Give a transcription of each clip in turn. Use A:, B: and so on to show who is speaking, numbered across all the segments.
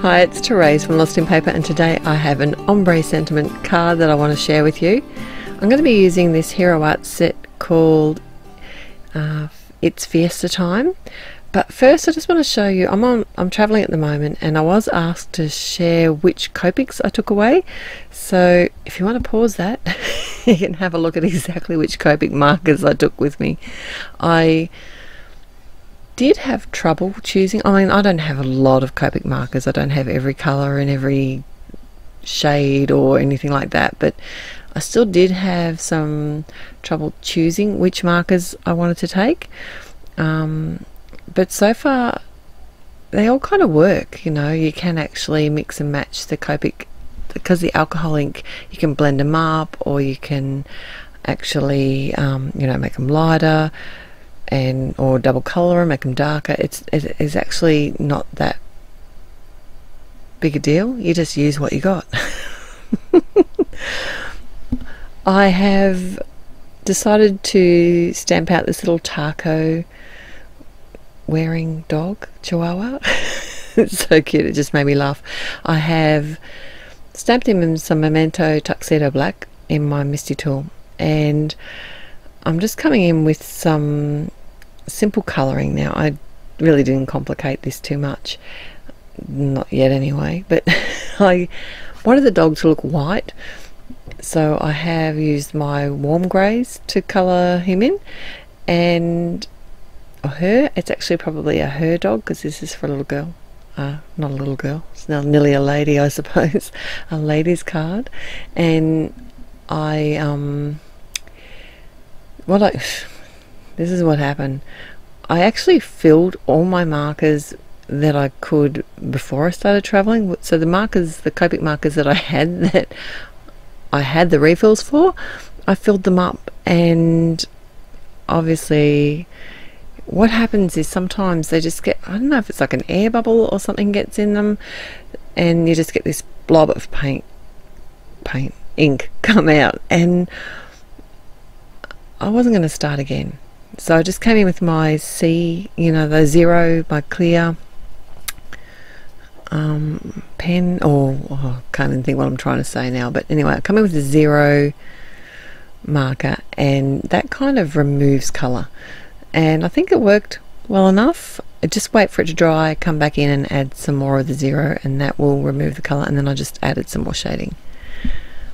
A: Hi, it's Therese from Lostinpaper, and today I have an Ombre Sentiment card that I want to share with you. I'm going to be using this Hero Art set called It's Fiesta Time. But first I just want to show you, I'm travelling at the moment, and I was asked to share which Copics I took away. So if you want to pause that, you can have a look at exactly which Copic markers I took with me. I did have trouble choosing. I mean, I don't have a lot of Copic markers. I don't have every colour and every shade or anything like that, but I still did have some trouble choosing which markers I wanted to take. But so far they all kind of work. You know, you can actually mix and match the Copic, because the alcohol ink, you can blend them up, or you can actually you know, make them lighter or double colour and make them darker. It's actually not that big a deal. You just use what you got. I have decided to stamp out this little taco wearing dog, Chihuahua. It's so cute, it just made me laugh. I have stamped him in some Memento Tuxedo Black in my Misty tool, and I'm just coming in with some simple colouring now. I really didn't complicate this too much, not yet anyway, but I wanted the dog to look white, so I have used my warm greys to colour him in, and her, it's actually probably a her dog, because this is for a little girl. Not a little girl, it's now nearly a lady, I suppose. A lady's card. And this is what happened. I actually filled all my markers that I could before I started travelling. So the markers, the Copic markers that I had the refills for, I filled them up. And obviously what happens is sometimes they just get, I don't know if it's like an air bubble or something gets in them, and you just get this blob of ink come out, and I wasn't going to start again. So I just came in with my C, you know, the zero, my clear pen, or I can't even think what I'm trying to say now, but anyway, I come in with the zero marker, and that kind of removes colour. And I think it worked well enough. I just wait for it to dry, come back in and add some more of the zero, and that will remove the colour, and then I just added some more shading.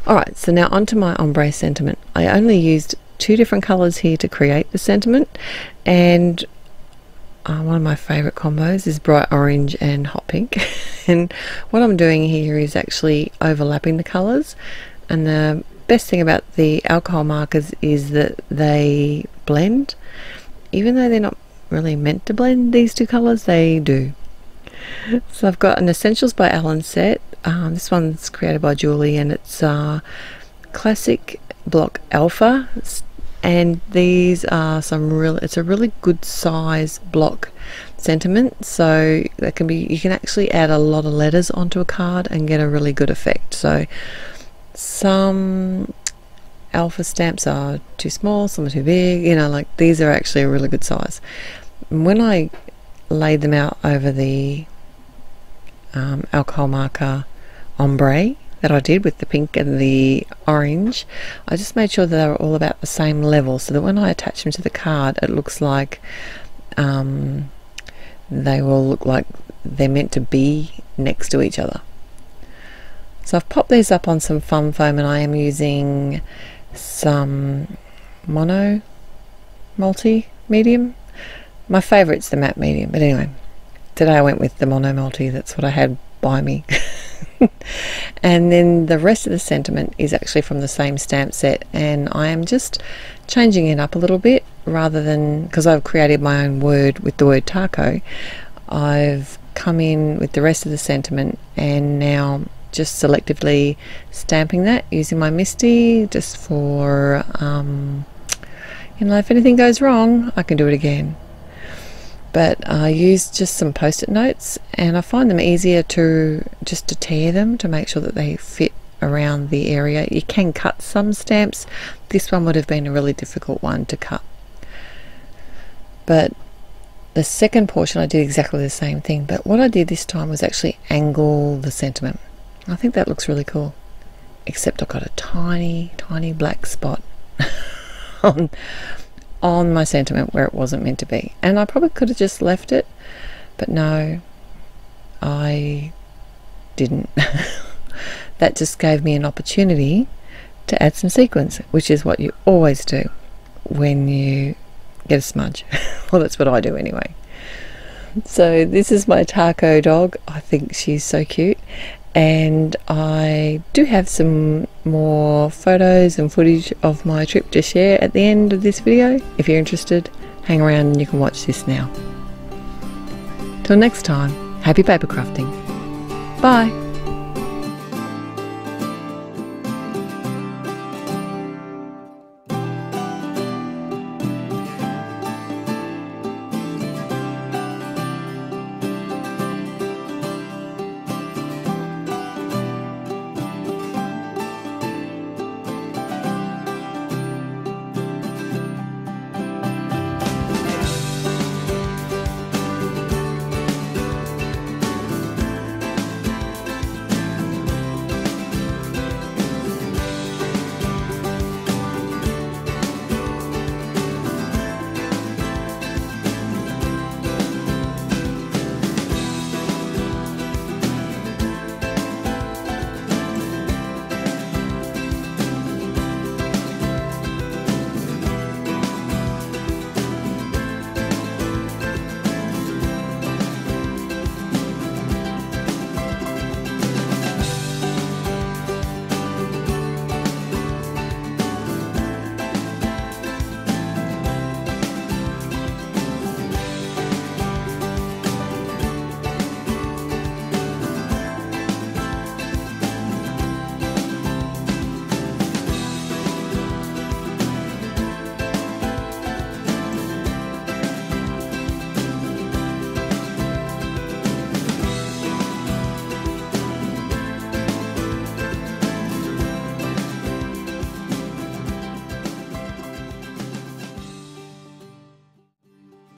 A: Alright, so now onto my Ombre Sentiment. I only used 2 different colours here to create the sentiment, and one of my favourite combos is bright orange and hot pink. And what I'm doing here is actually overlapping the colours, and the best thing about the alcohol markers is that they blend. Even though they're not really meant to blend, these 2 colours, they do. So I've got an Essentials by Alan set. This one's created by Julie, and it's Classic Block Alpha, and these are it's a really good size block sentiment, so that can be, you can actually add a lot of letters onto a card and get a really good effect. So some alpha stamps are too small, some are too big, you know, like these are actually a really good size. When I laid them out over the alcohol marker ombre that I did with the pink and the orange, I just made sure that they were all about the same level, so that when I attach them to the card, it looks like they will look like they're meant to be next to each other. So I've popped these up on some fun foam, and I am using some mono multi medium. My favourite's the matte medium, but anyway, today I went with the mono multi. That's what I had by me. And then the rest of the sentiment is actually from the same stamp set, and I am just changing it up a little bit, rather than, because I've created my own word with the word taco, I've come in with the rest of the sentiment and now just selectively stamping that using my Misty, just for you know, if anything goes wrong I can do it again. But I use just some post-it notes, and I find them easier to just to tear them to make sure that they fit around the area. You can cut some stamps. This one would have been a really difficult one to cut, but the second portion I did exactly the same thing, but what I did this time was actually angle the sentiment. I think that looks really cool, except I've got a tiny black spot on my sentiment where it wasn't meant to be, and I probably could have just left it, but no, I didn't. That just gave me an opportunity to add some sequins, which is what you always do when you get a smudge. Well, that's what I do anyway. So this is my taco dog. I think she's so cute, and I do have some more photos and footage of my trip to share at the end of this video. If you're interested, hang around and you can watch this now. Till next time, happy paper crafting. Bye.